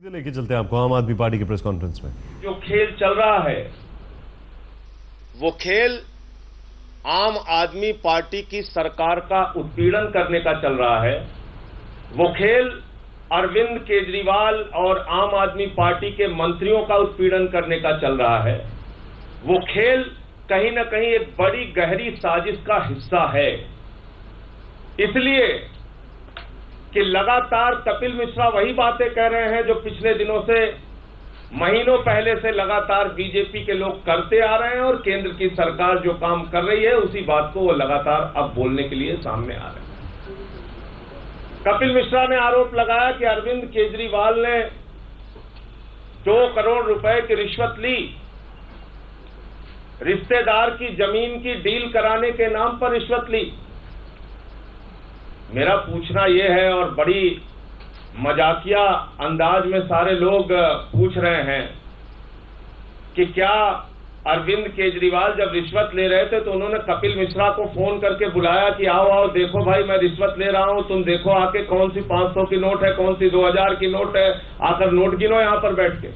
लेके चलते हैं आपको आम आदमी पार्टी की प्रेस कॉन्फ्रेंस में। जो खेल चल रहा है वो खेल आम आदमी पार्टी की सरकार का उत्पीड़न करने का चल रहा है। वो खेल अरविंद केजरीवाल और आम आदमी पार्टी के मंत्रियों का उत्पीड़न करने का चल रहा है। वो खेल कहीं ना कहीं एक बड़ी गहरी साजिश का हिस्सा है। इसलिए कि लगातार कपिल मिश्रा वही बातें कह रहे हैं जो पिछले दिनों से, महीनों पहले से लगातार बीजेपी के लोग करते आ रहे हैं और केंद्र की सरकार जो काम कर रही है उसी बात को वो लगातार अब बोलने के लिए सामने आ रहे हैं। कपिल मिश्रा ने आरोप लगाया कि अरविंद केजरीवाल ने 2 करोड़ रुपए की रिश्वत ली, रिश्तेदार की जमीन की डील कराने के नाम पर रिश्वत ली। मेरा पूछना यह है, और बड़ी मजाकिया अंदाज में सारे लोग पूछ रहे हैं कि क्या अरविंद केजरीवाल जब रिश्वत ले रहे थे तो उन्होंने कपिल मिश्रा को फोन करके बुलाया कि आओ आओ देखो भाई मैं रिश्वत ले रहा हूं, तुम देखो आके कौन सी 500 की नोट है, कौन सी 2000 की नोट है, आकर नोट गिनो यहां पर बैठ के।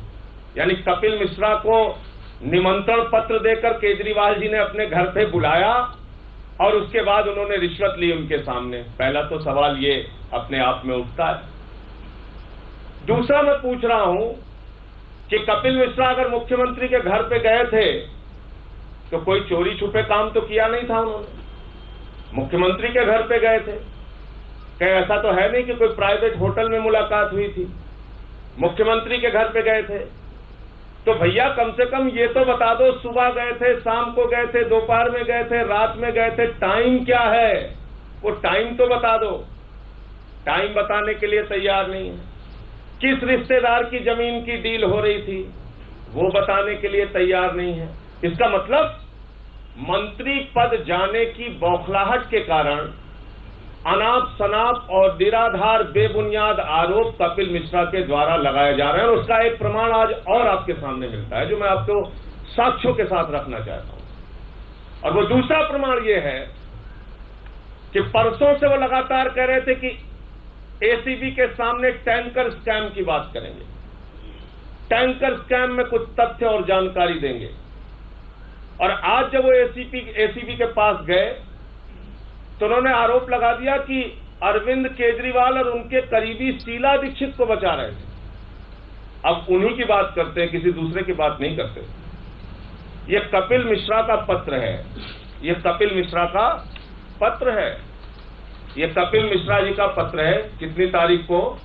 यानी कपिल मिश्रा को निमंत्रण पत्र देकर केजरीवाल जी ने अपने घर पे बुलाया और उसके बाद उन्होंने रिश्वत ली उनके सामने। पहला तो सवाल ये अपने आप में उठता है। दूसरा मैं पूछ रहा हूं कि कपिल मिश्रा अगर मुख्यमंत्री के घर पे गए थे तो कोई चोरी छुपे काम तो किया नहीं था उन्होंने। मुख्यमंत्री के घर पे गए थे, कहीं ऐसा तो है नहीं कि कोई प्राइवेट होटल में मुलाकात हुई थी। मुख्यमंत्री के घर पे गए थे तो भैया कम से कम ये तो बता दो, सुबह गए थे, शाम को गए थे, दोपहर में गए थे, रात में गए थे, टाइम क्या है वो टाइम तो बता दो। टाइम बताने के लिए तैयार नहीं है। किस रिश्तेदार की जमीन की डील हो रही थी वो बताने के लिए तैयार नहीं है। इसका मतलब मंत्री पद जाने की बौखलाहट के कारण अनाप शनाप और निराधार बेबुनियाद आरोप कपिल मिश्रा के द्वारा लगाए जा रहे हैं। और उसका एक प्रमाण आज और आपके सामने मिलता है जो मैं आपको साक्ष्यों के साथ रखना चाहता हूं। और वो दूसरा प्रमाण ये है कि परसों से वो लगातार कह रहे थे कि एसीबी के सामने टैंकर स्कैम की बात करेंगे, टैंकर स्कैम में कुछ तथ्य और जानकारी देंगे। और आज जब वो एसीबी के पास गए तो उन्होंने आरोप लगा दिया कि अरविंद केजरीवाल और उनके करीबी शीला दीक्षित को बचा रहे थे। अब उन्हीं की बात करते हैं, किसी दूसरे की बात नहीं करते। ये कपिल मिश्रा का पत्र है, ये कपिल मिश्रा का पत्र है, ये कपिल मिश्रा जी का पत्र है। कितनी तारीख को?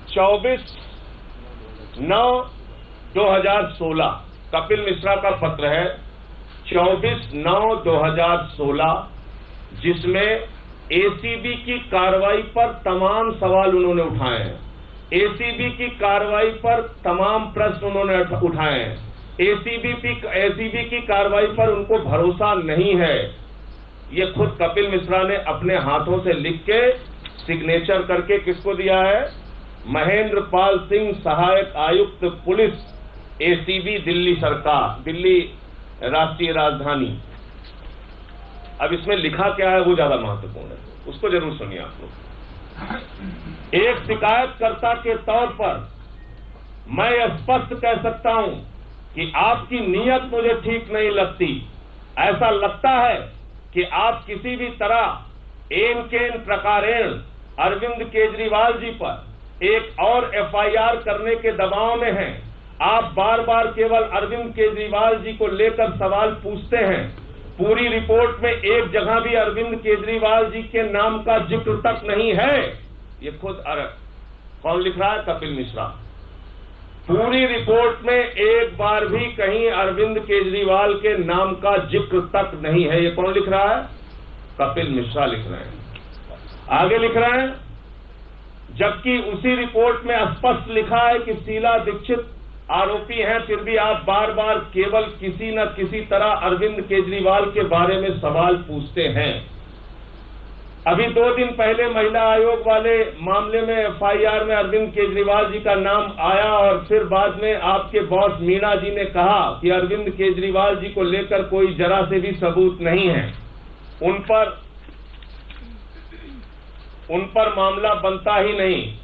24/9/2016 कपिल मिश्रा का पत्र है, 24/9/2016, जिसमें एसीबी की कार्रवाई पर तमाम सवाल उन्होंने उठाए हैं, एसीबी की कार्रवाई पर तमाम प्रश्न उन्होंने उठाए हैं। एसीबी की कार्रवाई पर उनको भरोसा नहीं है। ये खुद कपिल मिश्रा ने अपने हाथों से लिख के सिग्नेचर करके किसको दिया है? महेंद्र पाल सिंह, सहायक आयुक्त पुलिस, एसीबी, दिल्ली सरकार, दिल्ली राष्ट्रीय राजधानी। अब इसमें लिखा क्या है वो ज्यादा महत्वपूर्ण है, उसको जरूर सुनिए आप लोग। एक शिकायतकर्ता के तौर पर मैं स्पष्ट कह सकता हूं कि आपकी नीयत मुझे ठीक नहीं लगती। ऐसा लगता है कि आप किसी भी तरह एन केन प्रकारेण अरविंद केजरीवाल जी पर एक और एफआईआर करने के दबाव में हैं। आप बार बार केवल अरविंद केजरीवाल जी को लेकर सवाल पूछते हैं। पूरी रिपोर्ट में एक जगह भी अरविंद केजरीवाल जी के नाम का जिक्र तक नहीं है। ये खुद कौन लिख रहा है? कपिल मिश्रा। पूरी रिपोर्ट में एक बार भी कहीं अरविंद केजरीवाल के नाम का जिक्र तक नहीं है। ये कौन लिख रहा है? कपिल मिश्रा लिख रहे हैं। आगे लिख रहे हैं, जबकि उसी रिपोर्ट में स्पष्ट लिखा है कि शीला दीक्षित आरोपी हैं, फिर भी आप बार बार केवल किसी न किसी तरह अरविंद केजरीवाल के बारे में सवाल पूछते हैं। अभी 2 दिन पहले महिला आयोग वाले मामले में एफआईआर में अरविंद केजरीवाल जी का नाम आया और फिर बाद में आपके बॉस मीणा जी ने कहा कि अरविंद केजरीवाल जी को लेकर कोई जरा से भी सबूत नहीं है, उन पर मामला बनता ही नहीं।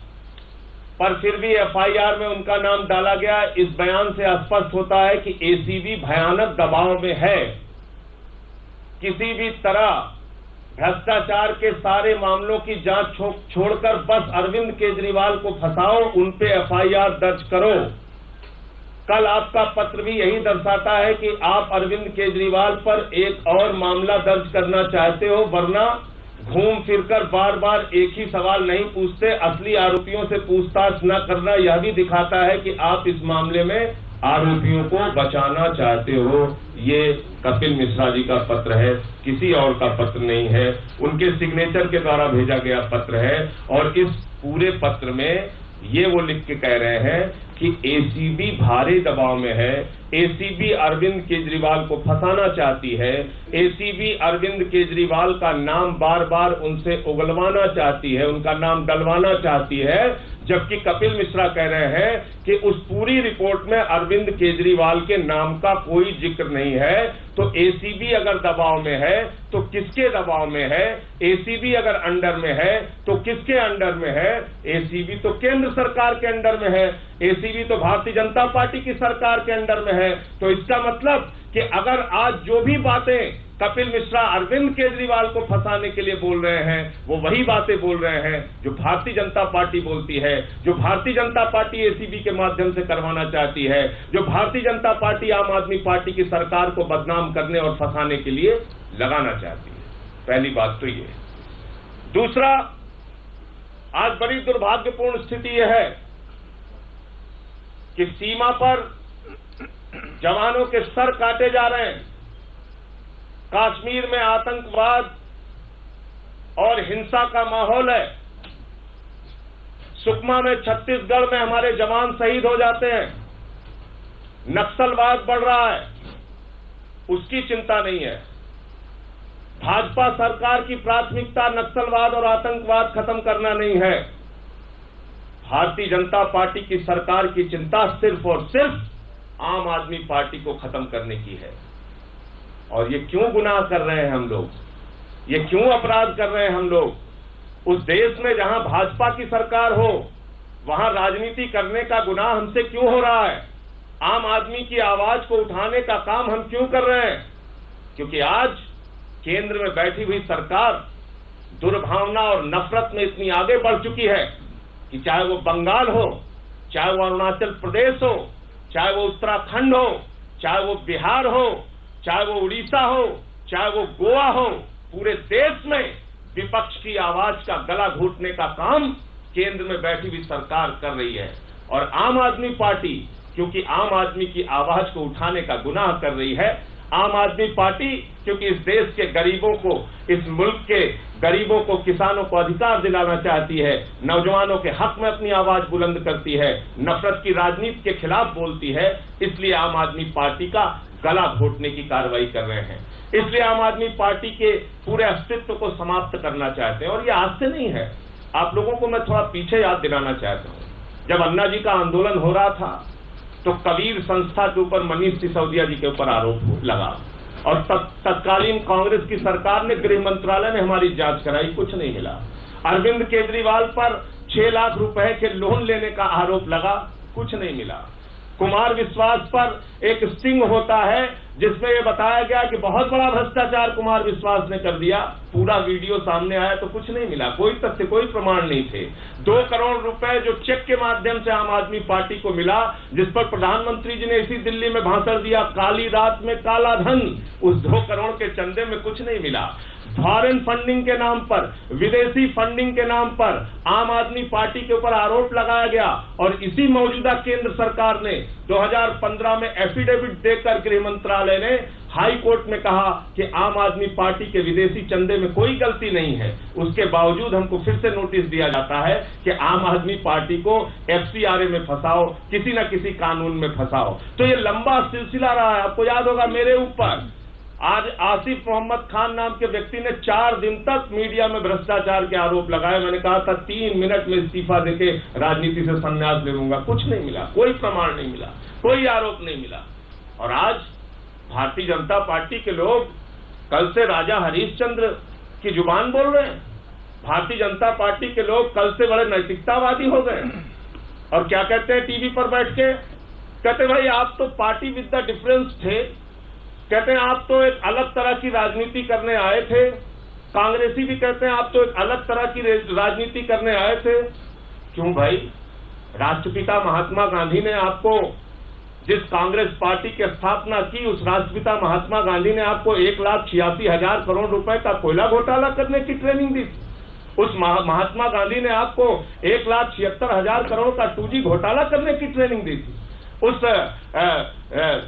पर फिर भी एफआईआर में उनका नाम डाला गया। इस बयान से स्पष्ट होता है कि एसीबी भयानक दबाव में है। किसी भी तरह भ्रष्टाचार के सारे मामलों की जांच छोड़कर बस अरविंद केजरीवाल को फंसाओ, उन पे एफआईआर दर्ज करो। कल आपका पत्र भी यही दर्शाता है कि आप अरविंद केजरीवाल पर एक और मामला दर्ज करना चाहते हो, वरना घूम फिरकर बार बार एक ही सवाल नहीं पूछते, असली आरोपियों से पूछताछ न करना यह भी दिखाता है कि आप इस मामले में आरोपियों को बचाना चाहते हो। ये कपिल मिश्रा जी का पत्र है, किसी और का पत्र नहीं है, उनके सिग्नेचर के द्वारा भेजा गया पत्र है। और इस पूरे पत्र में ये वो लिख के कह रहे हैं कि एसीबी भारी दबाव में है, एसीबी अरविंद केजरीवाल को फंसाना चाहती है, एसीबी अरविंद केजरीवाल का नाम बार बार उनसे उगलवाना चाहती है, उनका नाम डलवाना चाहती है। जबकि कपिल मिश्रा कह रहे हैं कि उस पूरी रिपोर्ट में अरविंद केजरीवाल के नाम का कोई जिक्र नहीं है। तो एसीबी अगर दबाव में है तो किसके दबाव में है? एसीबी अगर अंडर में है तो किसके अंडर में है? एसीबी तो केंद्र सरकार के अंडर में है, एसीबी तो भारतीय जनता पार्टी की सरकार के अंडर में है। तो इसका मतलब कि अगर आज जो भी बातें कपिल मिश्रा अरविंद केजरीवाल को फंसाने के लिए बोल रहे हैं, वो वही बातें बोल रहे हैं जो भारतीय जनता पार्टी बोलती है, जो भारतीय जनता पार्टी एसीबी के माध्यम से करवाना चाहती है, जो भारतीय जनता पार्टी आम आदमी पार्टी की सरकार को बदनाम करने और फंसाने के लिए लगाना चाहती है। पहली बात तो ये। दूसरा, आज बड़ी दुर्भाग्यपूर्ण स्थिति यह है कि सीमा पर जवानों के सर काटे जा रहे हैं। कश्मीर में आतंकवाद और हिंसा का माहौल है। सुकमा में, छत्तीसगढ़ में हमारे जवान शहीद हो जाते हैं। नक्सलवाद बढ़ रहा है, उसकी चिंता नहीं है। भाजपा सरकार की प्राथमिकता नक्सलवाद और आतंकवाद खत्म करना नहीं है। भारतीय जनता पार्टी की सरकार की चिंता सिर्फ और सिर्फ आम आदमी पार्टी को खत्म करने की है। और ये क्यों गुनाह कर रहे हैं हम लोग, ये क्यों अपराध कर रहे हैं हम लोग? उस देश में जहां भाजपा की सरकार हो, वहां राजनीति करने का गुनाह हमसे क्यों हो रहा है? आम आदमी की आवाज को उठाने का काम हम क्यों कर रहे हैं? क्योंकि आज केंद्र में बैठी हुई सरकार दुर्भावना और नफरत में इतनी आगे बढ़ चुकी है कि चाहे वो बंगाल हो, चाहे वो अरुणाचल प्रदेश हो, चाहे वो उत्तराखंड हो, चाहे वो बिहार हो, चाहे वो उड़ीसा हो, चाहे वो गोवा हो, पूरे देश में विपक्ष की आवाज का गला घोटने का काम केंद्र में बैठी हुई सरकार कर रही है। और आम आदमी पार्टी क्योंकि आम आदमी की आवाज को उठाने का गुनाह कर रही है, आम आदमी पार्टी क्योंकि इस देश के गरीबों को, इस मुल्क के गरीबों को, किसानों को अधिकार दिलाना चाहती है, नौजवानों के हक में अपनी आवाज बुलंद करती है, नफरत की राजनीति के खिलाफ बोलती है, इसलिए आम आदमी पार्टी का गला घोटने की कार्रवाई कर रहे हैं। इसलिए आम आदमी पार्टी के पूरे अस्तित्व को समाप्त करना चाहते हैं। और ये आज से नहीं है, आप लोगों को मैं थोड़ा पीछे याद दिलाना चाहता हूं। जब अन्ना जी का आंदोलन हो रहा था तो कबीर संस्था के ऊपर मनीष सिसोदिया जी के ऊपर आरोप लगा और तत्कालीन कांग्रेस की सरकार ने, गृह मंत्रालय ने हमारी जांच कराई, कुछ नहीं मिला। अरविंद केजरीवाल पर 6 लाख रुपए के लोन लेने का आरोप लगा, कुछ नहीं मिला। कुमार विश्वास पर एक स्टिंग होता है जिसमें यह बताया गया कि बहुत बड़ा भ्रष्टाचार कुमार विश्वास ने कर दिया, पूरा वीडियो सामने आया तो कुछ नहीं मिला, कोई तथ्य, कोई प्रमाण नहीं थे। 2 करोड़ रुपए जो चेक के माध्यम से आम आदमी पार्टी को मिला, जिस पर प्रधानमंत्री जी ने इसी दिल्ली में भाषण दिया, काली रात में काला धन, उस 2 करोड़ के चंदे में कुछ नहीं मिला। फॉरेन फंडिंग के नाम पर, विदेशी फंडिंग के नाम पर आम आदमी पार्टी के ऊपर आरोप लगाया गया और इसी मौजूदा केंद्र सरकार ने 2015 में एफिडेविट देकर गृह मंत्रालय ने हाई कोर्ट में कहा कि आम आदमी पार्टी के विदेशी चंदे में कोई गलती नहीं है। उसके बावजूद हमको फिर से नोटिस दिया जाता है कि आम आदमी पार्टी को एफसीआरए में फंसाओ, किसी न किसी कानून में फंसाओ। तो ये लंबा सिलसिला रहा है। आपको याद होगा मेरे ऊपर आज आसिफ मोहम्मद खान नाम के व्यक्ति ने 4 दिन तक मीडिया में भ्रष्टाचार के आरोप लगाए। मैंने कहा था 3 मिनट में इस्तीफा देके राजनीति से संन्यास ले लूंगा, कुछ नहीं मिला, कोई प्रमाण नहीं मिला, कोई आरोप नहीं मिला। और आज भारतीय जनता पार्टी के लोग कल से राजा हरिश्चंद्र की जुबान बोल रहे हैं। भारतीय जनता पार्टी के लोग कल से बड़े नैतिकतावादी हो गए। और क्या कहते हैं टीवी पर बैठ के, कहते भाई आप तो पार्टी विद द डिफरेंस थे, कहते हैं आप तो एक अलग तरह की राजनीति करने आए थे। कांग्रेसी भी कहते हैं आप तो एक अलग तरह की राजनीति करने आए थे। क्यों भाई? राष्ट्रपिता महात्मा गांधी ने आपको, जिस कांग्रेस पार्टी की स्थापना की, उस राष्ट्रपिता महात्मा गांधी ने आपको 1,86,000 करोड़ रुपए का कोयला घोटाला करने की ट्रेनिंग दी थी। उस महात्मा गांधी ने आपको 1,76,000 करोड़ का 2G घोटाला करने की ट्रेनिंग दी थी। उस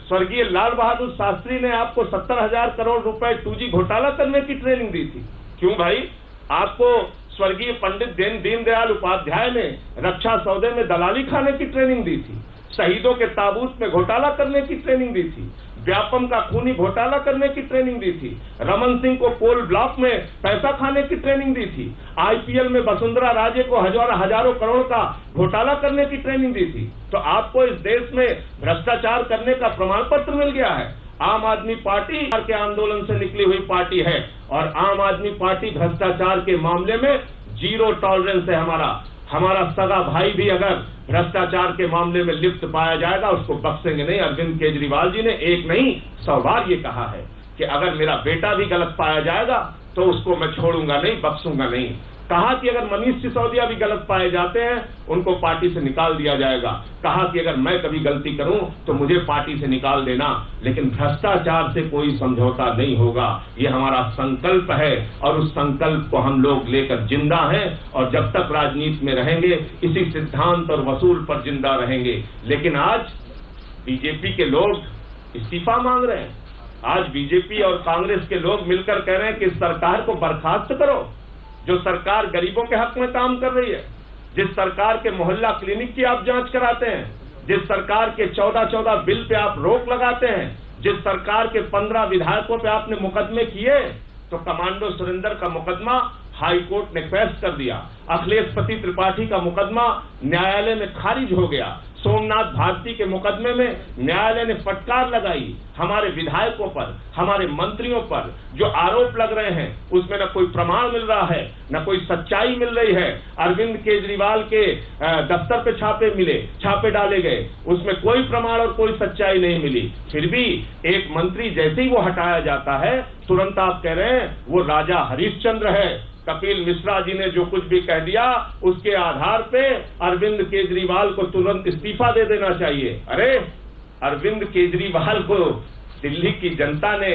स्वर्गीय लाल बहादुर शास्त्री ने आपको 70,000 करोड़ रुपए 2G घोटाला करने की ट्रेनिंग दी थी। क्यों भाई? आपको स्वर्गीय पंडित दीनदयाल उपाध्याय ने रक्षा सौदे में दलाली खाने की ट्रेनिंग दी थी, शहीदों के ताबूत में घोटाला करने की ट्रेनिंग दी थी, व्यापम का खूनी घोटाला करने की ट्रेनिंग दी थी, रमन सिंह को कोल ब्लॉक में पैसा खाने की ट्रेनिंग दी थी, आईपीएल में वसुंधरा राजे को हजारों करोड़ का घोटाला करने की ट्रेनिंग दी थी। तो आपको इस देश में भ्रष्टाचार करने का प्रमाण पत्र मिल गया है। आम आदमी पार्टी के आंदोलन से निकली हुई पार्टी है और आम आदमी पार्टी भ्रष्टाचार के मामले में जीरो टॉलरेंस है। हमारा सगा भाई भी अगर भ्रष्टाचार के मामले में लिप्त पाया जाएगा उसको बख्शेंगे नहीं। अरविंद केजरीवाल जी ने एक नहीं 100 बार ये कहा है कि अगर मेरा बेटा भी गलत पाया जाएगा तो उसको मैं छोड़ूंगा नहीं, बख्शूंगा नहीं। कहा कि अगर मनीष सिसोदिया भी गलत पाए जाते हैं उनको पार्टी से निकाल दिया जाएगा। कहा कि अगर मैं कभी गलती करूं तो मुझे पार्टी से निकाल देना, लेकिन भ्रष्टाचार से कोई समझौता नहीं होगा। ये हमारा संकल्प है और उस संकल्प को हम लोग लेकर जिंदा हैं और जब तक राजनीति में रहेंगे इसी सिद्धांत और वसूल पर जिंदा रहेंगे। लेकिन आज बीजेपी के लोग इस्तीफा मांग रहे हैं। आज बीजेपी और कांग्रेस के लोग मिलकर कह रहे हैं कि इस सरकार को बर्खास्त करो, जो सरकार गरीबों के हक में काम कर रही है, जिस सरकार के मोहल्ला क्लिनिक की आप जांच कराते हैं, जिस सरकार के 14 बिल पे आप रोक लगाते हैं, जिस सरकार के 15 विधायकों पे आपने मुकदमे किए, तो कमांडो सुरेंद्र का मुकदमा हाई कोर्ट ने पेश कर दिया, अखिलेश पति त्रिपाठी का मुकदमा न्यायालय में खारिज हो गया, सोमनाथ भारती के मुकदमे में न्यायालय ने फटकार लगाई। हमारे विधायकों पर, हमारे मंत्रियों पर जो आरोप लग रहे हैं उसमें न कोई प्रमाण मिल रहा है, न कोई सच्चाई मिल रही है। अरविंद केजरीवाल के दफ्तर पे छापे डाले गए, उसमें कोई प्रमाण और कोई सच्चाई नहीं मिली। फिर भी एक मंत्री जैसे ही वो हटाया जाता है तुरंत आप कह रहे हैं वो राजा हरिश्चंद्र है। कपिल मिश्रा जी ने जो कुछ भी कह दिया उसके आधार पे अरविंद केजरीवाल को तुरंत इस्तीफा दे देना चाहिए। अरे अरविंद केजरीवाल को दिल्ली की जनता ने,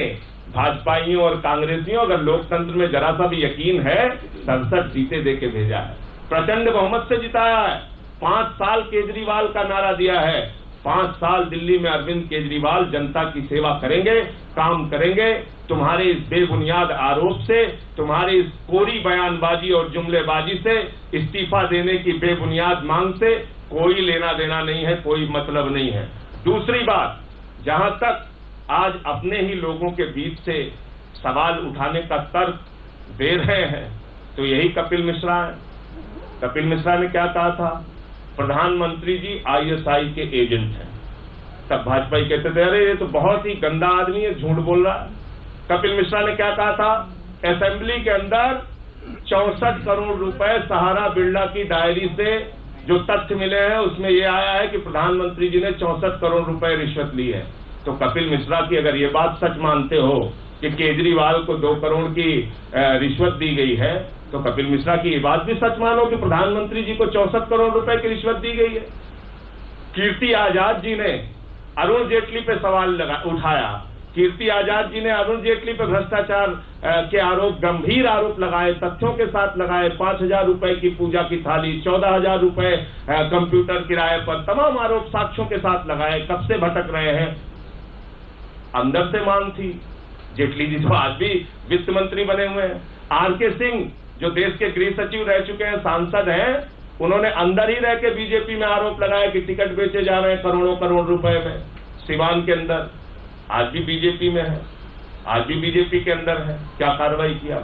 भाजपाइयों और कांग्रेसियों, अगर लोकतंत्र में जरा सा भी यकीन है, 67 सीटें देके भेजा है, प्रचंड बहुमत से जिताया है। 5 साल केजरीवाल का नारा दिया है, 5 साल दिल्ली में अरविंद केजरीवाल जनता की सेवा करेंगे, काम करेंगे। तुम्हारे इस बेबुनियाद आरोप से, तुम्हारे इस कोरी बयानबाजी और जुमलेबाजी से, इस्तीफा देने की बेबुनियाद मांग से कोई लेना देना नहीं है, कोई मतलब नहीं है। दूसरी बात, जहां तक आज अपने ही लोगों के बीच से सवाल उठाने का तर्क दे रहे हैं तो यही कपिल मिश्रा है। कपिल मिश्रा ने क्या कहा था? प्रधानमंत्री जी ISI के एजेंट हैं। तब भाजपा कहते थे अरे ये तो बहुत ही गंदा आदमी है, झूठ बोल रहा है। कपिल मिश्रा ने क्या कहा था? असेंबली के अंदर 64 करोड़ रुपए सहारा बिरला की डायरी से जो तथ्य मिले हैं उसमें यह आया है कि प्रधानमंत्री जी ने 64 करोड़ रुपए रिश्वत ली है। तो कपिल मिश्रा की अगर ये बात सच मानते हो कि केजरीवाल को 2 करोड़ की रिश्वत दी गई है, तो कपिल मिश्रा की ये बात भी सच मानो कि प्रधानमंत्री जी को 64 करोड़ रुपए की रिश्वत दी गई है। कीर्ति आजाद जी ने अरुण जेटली पे सवाल उठाया। कीर्ति आजाद जी ने अरुण जेटली पे भ्रष्टाचार के आरोप, गंभीर आरोप लगाए, तथ्यों के साथ लगाए। 5,000 रुपए की पूजा की थाली, 14,000 रुपए कंप्यूटर किराए पर, तमाम आरोप साक्ष्यों के साथ लगाए। कब से भटक रहे हैं? अंदर से मांग थी। जेटली जी तो आज भी वित्त मंत्री बने हुए हैं। RK सिंह जो देश के गृह सचिव रह चुके हैं, सांसद हैं, उन्होंने अंदर ही रह के बीजेपी में आरोप लगाया कि टिकट बेचे जा रहे हैं करोड़ों रुपए में। सिवान के अंदर आज भी बीजेपी में है, आज भी बीजेपी के अंदर है। क्या कार्रवाई किया?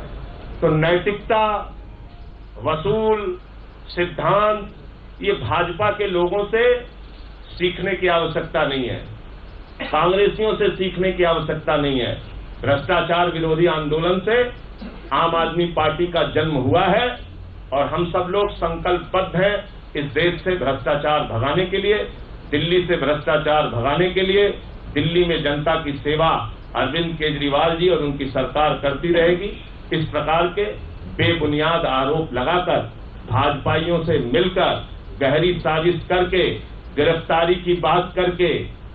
तो नैतिकता, वसूल, सिद्धांत, ये भाजपा के लोगों से सीखने की आवश्यकता नहीं है, कांग्रेसियों से सीखने की आवश्यकता नहीं है। भ्रष्टाचार विरोधी आंदोलन से आम आदमी पार्टी का जन्म हुआ है और हम सब लोग संकल्पबद्ध हैं इस देश से भ्रष्टाचार भगाने के लिए, दिल्ली से भ्रष्टाचार भगाने के लिए दिल्ली में जनता की सेवा अरविंद केजरीवाल जी और उनकी सरकार करती रहेगी। इस प्रकार के बेबुनियाद आरोप लगाकर, भाजपाइयों से मिलकर, गहरी साजिश करके, गिरफ्तारी की बात करके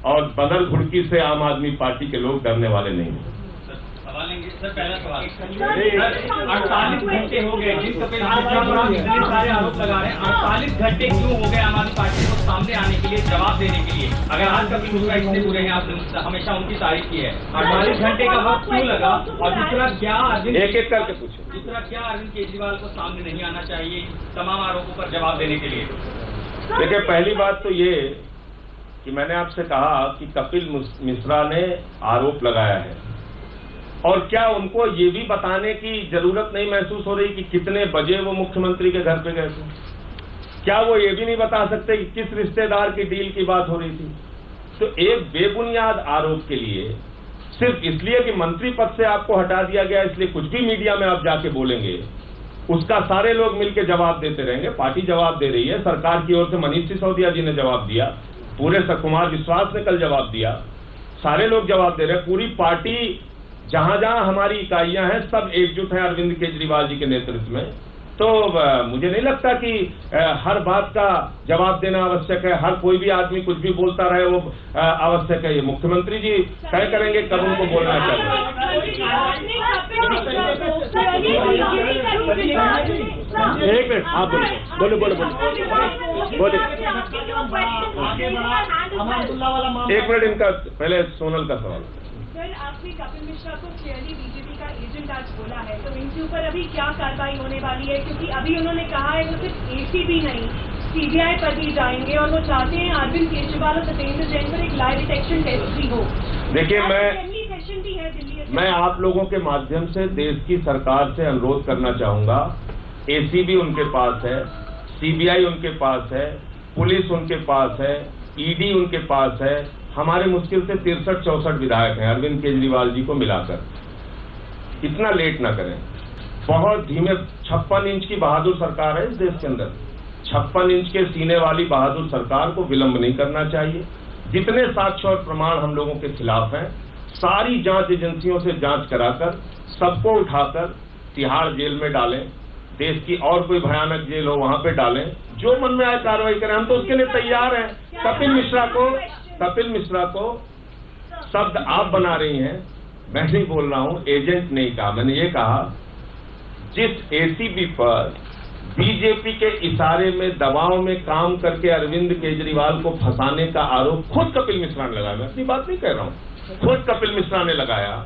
और बदल घुड़की से आम आदमी पार्टी के लोग डरने वाले नहीं हैं। सवाल लेंगे सर। पहला सवाल, 48 घंटे हो गए जिन कपिल मिश्रा इतने सारे आरोप लगा रहे हैं, 48 घंटे क्यों हो गए आम आदमी पार्टी को सामने आने के लिए, जवाब देने के लिए? अगर आज कपिल मिश्रा इतने बुरे हैं, आपने हमेशा उनकी तारीफ की है, 48 घंटे का वक्त क्यों लगा? और दूसरा, क्या एक एक करके पूछे, दूसरा क्या अरविंद केजरीवाल को सामने नहीं आना चाहिए तमाम आरोपों पर जवाब देने के लिए? देखिए, पहली बात तो ये कि मैंने आपसे कहा कि कपिल मिश्रा ने आरोप लगाया है, और क्या उनको ये भी बताने की जरूरत नहीं महसूस हो रही कि कितने बजे वो मुख्यमंत्री के घर पे गए थे? क्या वो ये भी नहीं बता सकते कि किस रिश्तेदार की डील की बात हो रही थी? तो एक बेबुनियाद आरोप के लिए, सिर्फ इसलिए कि मंत्री पद से आपको हटा दिया गया, इसलिए कुछ भी मीडिया में आप जाके बोलेंगे, उसका सारे लोग मिलकर जवाब देते रहेंगे। पार्टी जवाब दे रही है, सरकार की ओर से मनीष सिसोदिया जी ने जवाब दिया, पूरे कुमार विश्वास ने कल जवाब दिया, सारे लोग जवाब दे रहे हैं। पूरी पार्टी, जहां जहां हमारी इकाइयां हैं, सब एकजुट हैं अरविंद केजरीवाल जी के नेतृत्व में। तो मुझे नहीं लगता कि हर बात का जवाब देना आवश्यक है, हर कोई भी आदमी कुछ भी बोलता रहे वो आवश्यक है। ये मुख्यमंत्री जी तय करेंगे कब उनको बोलना चाहिए। एक मिनट, आप बोले एक मिनट, इनका पहले सोनल का सवाल। सर, आपने कपिल मिश्रा को क्लियरली बीजेपी का एजेंट आज बोला है, तो इनके ऊपर अभी क्या कार्रवाई होने वाली है? क्योंकि अभी उन्होंने कहा है वो सिर्फ एसीबी नहीं, सीबीआई पर भी जाएंगे और वो चाहते हैं अरविंद केजरीवाल और सत्येंद्र जैन पर एक लाइव डिटेक्शन टेस्ट भी हो। देखिए, सेशन भी है दिल्ली। मैं आप लोगों के माध्यम से देश की सरकार से अनुरोध करना चाहूंगा, एसीबी उनके पास है, सीबीआई उनके पास है, पुलिस उनके पास है, ईडी उनके पास है, हमारे मुश्किल से 63-64 विधायक हैं अरविंद केजरीवाल जी को मिलाकर। इतना लेट ना करें, बहुत धीमे। 56 इंच की बहादुर सरकार है इस देश के अंदर, 56 इंच के सीने वाली बहादुर सरकार को विलंब नहीं करना चाहिए। जितने साक्ष्य और प्रमाण हम लोगों के खिलाफ हैं, सारी जांच एजेंसियों से जांच कराकर सबको उठाकर तिहाड़ जेल में डालें, देश की और कोई भयानक जेल हो वहां पे डालें, जो मन में आए कार्रवाई करें, हम तो उसके लिए तैयार हैं। कपिल मिश्रा को शब्द आप बना रही हैं, मैं नहीं बोल रहा हूं, एजेंट नहीं कहा, मैंने ये कहा जिस एसीबी पर बीजेपी के इशारे में, दबाव में काम करके अरविंद केजरीवाल को फंसाने का आरोप खुद कपिल मिश्रा ने लगाया, मैं अपनी बात नहीं कह रहा हूं, खुद कपिल मिश्रा ने लगाया।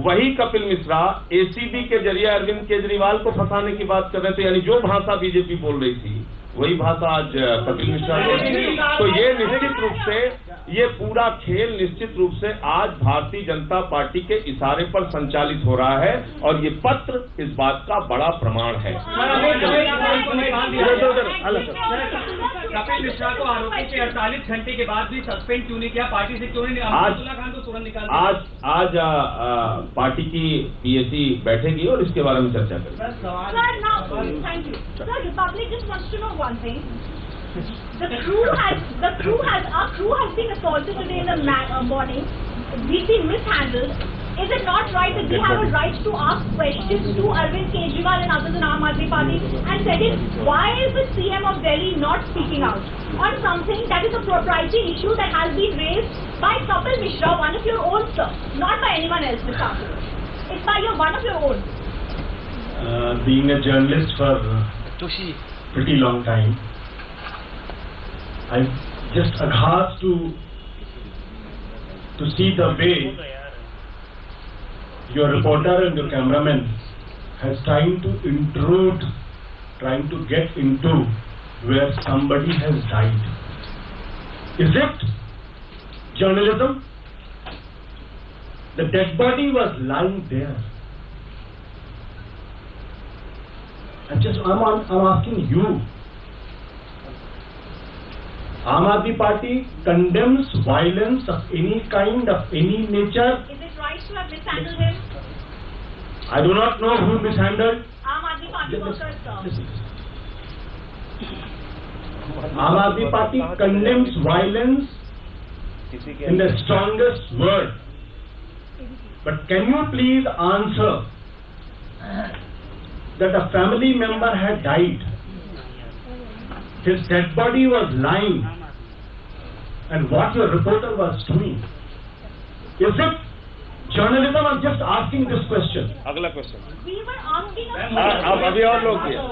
वही कपिल मिश्रा एसीबी के जरिए अरविंद केजरीवाल को फंसाने की बात कर रहे थे, यानी जो भाषा बीजेपी बोल रही थी वही भाषा आज कपिल मिश्रा बोल रही थी। तो ये निश्चित रूप से, ये पूरा खेल निश्चित रूप से आज भारतीय जनता पार्टी के इशारे पर संचालित हो रहा है, और ये पत्र इस बात का बड़ा प्रमाण है। कपिल मिश्रा को आरोपी के 48 घंटे के बाद भी सस्पेंड क्यों नहीं किया? पार्टी से क्यों नहीं? अब्दुल्ला खान को तुरंत निकाल दिया। आज पार्टी की पीएसी बैठेगी और इसके बारे में चर्चा करेंगे। One thing, our crew has been assaulted today in the morning. We've been mishandled. Is it not right that we have a right to ask questions to Arvind Kejriwal and others in Aam Aadmi Party? And second, why is the CM of Delhi not speaking out on something that is a proprietary issue that has been raised by Kapil Mishra, one of your own, sir, not by anyone else, Mr. Akhil. It's by one of your own. Being a journalist for pretty long time, I'm just aghast to see the way your reporter and your cameraman has trying to get into where somebody has died. Is it journalism? The dead body was lying there. I'm asking you. Aam Aadmi Party condemns violence of any kind, of any nature. Is it right to have mishandled him? I do not know who mishandled. Aam Aadmi Party workers, sir. Aam Aadmi Party condemns violence in the strongest word. But can you please answer that a family member had died, his dead body was lying, and what your reporter was doing? Is it journalism? I'm just asking this question. अगला question. We were asking a अब अभी और लोग भी हैं,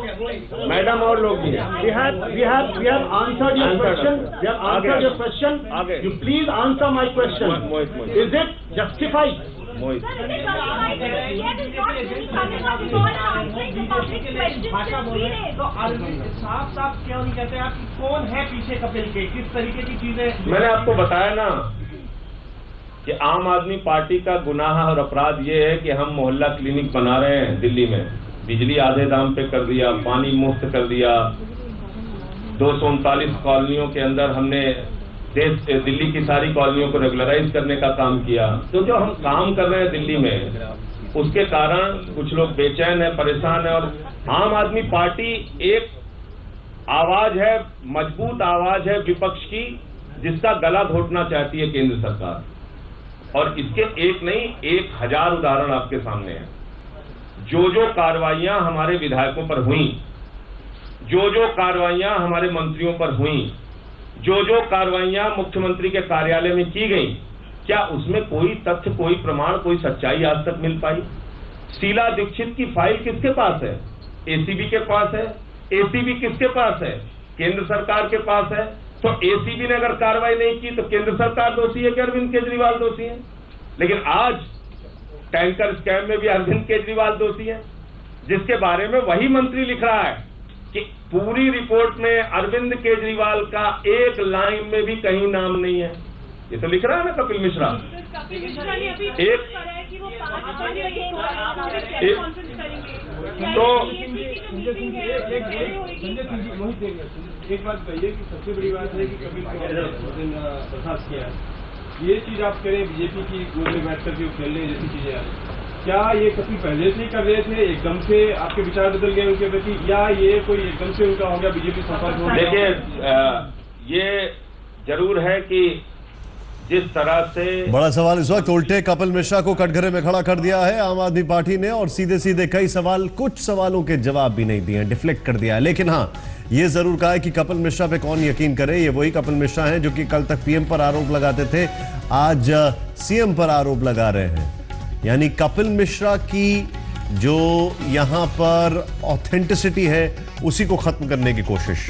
madam और लोग भी हैं। We have answered your question. We have answered your question. आगे। You please answer my question. Mohit. Is it justified? Mohit. Sir, it is justified. Yet is not really coming up with all answering the public questions in 3 days. तो अरविंद साफ क्यों नहीं कहते आप कि कौन है पीछे कपिल के, किस तरीके की चीजें? मैंने आपको बताया ना कि आम आदमी पार्टी का गुनाह और अपराध ये है कि हम मोहल्ला क्लिनिक बना रहे हैं दिल्ली में, बिजली आधे दाम पे कर दिया, पानी मुफ्त कर दिया, 239 कॉलोनियों के अंदर हमने दिल्ली की सारी कॉलोनियों को रेगुलराइज करने का काम किया। तो जो हम काम कर रहे हैं दिल्ली में, उसके कारण कुछ लोग बेचैन है, परेशान है। और आम आदमी पार्टी एक आवाज है, मजबूत आवाज है विपक्ष की, जिसका गला घोटना चाहती है केंद्र सरकार। और इसके एक नहीं 1000 उदाहरण आपके सामने हैं। जो कार्रवाइयां हमारे विधायकों पर हुई, जो कार्रवाइयां हमारे मंत्रियों पर हुई, जो कार्रवाइयां मुख्यमंत्री के कार्यालय में की गई, क्या उसमें कोई तथ्य, कोई प्रमाण, कोई सच्चाई आज तक मिल पाई? शीला दीक्षित की फाइल किसके पास है? एसीबी के पास है। एसीबी किसके पास है? केंद्र सरकार के पास है। तो एसीबी ने अगर कार्रवाई नहीं की तो केंद्र सरकार दोषी है कि अरविंद केजरीवाल दोषी है? लेकिन आज टैंकर स्कैम में भी अरविंद केजरीवाल दोषी है, जिसके बारे में वही मंत्री लिख रहा है कि पूरी रिपोर्ट में अरविंद केजरीवाल का एक लाइन में भी कहीं नाम नहीं है। ये तो लिख रहा है ना कपिल मिश्रा। कपिल मिश्रा ने अभी एक करा है कि वो 5 बजे कॉन्फ्रेंस करेंगे। तो एक बात कहिए कि सबसे बड़ी बात है कि कपिल बर्खास्त किया, ये चीज आप करें बीजेपी की गोद में बैठ करके खेलने जैसी चीजें आ रही, क्या ये कपिल पहले से ही कर रहे थे, एकदम से आपके विचार बदल गए उनके प्रति, या ये कोई एकदम से उनका हो गया बीजेपी संपर्क हो गया? देखिए, ये जरूर है कि जिस तरह से बड़ा सवाल इस वक्त उल्टे कपिल मिश्रा को कटघरे में खड़ा कर दिया है आम आदमी पार्टी ने, और सीधे सीधे कई सवाल, कुछ सवालों के जवाब भी नहीं दिए, डिफ्लेक्ट कर दिया है। लेकिन हाँ, ये जरूर कहा है कि कपिल मिश्रा पे कौन यकीन करे। ये वही कपिल मिश्रा हैं जो कि कल तक पीएम पर आरोप लगाते थे, आज सीएम पर आरोप लगा रहे हैं। यानी कपिल मिश्रा की जो यहां पर ऑथेंटिसिटी है, उसी को खत्म करने की कोशिश।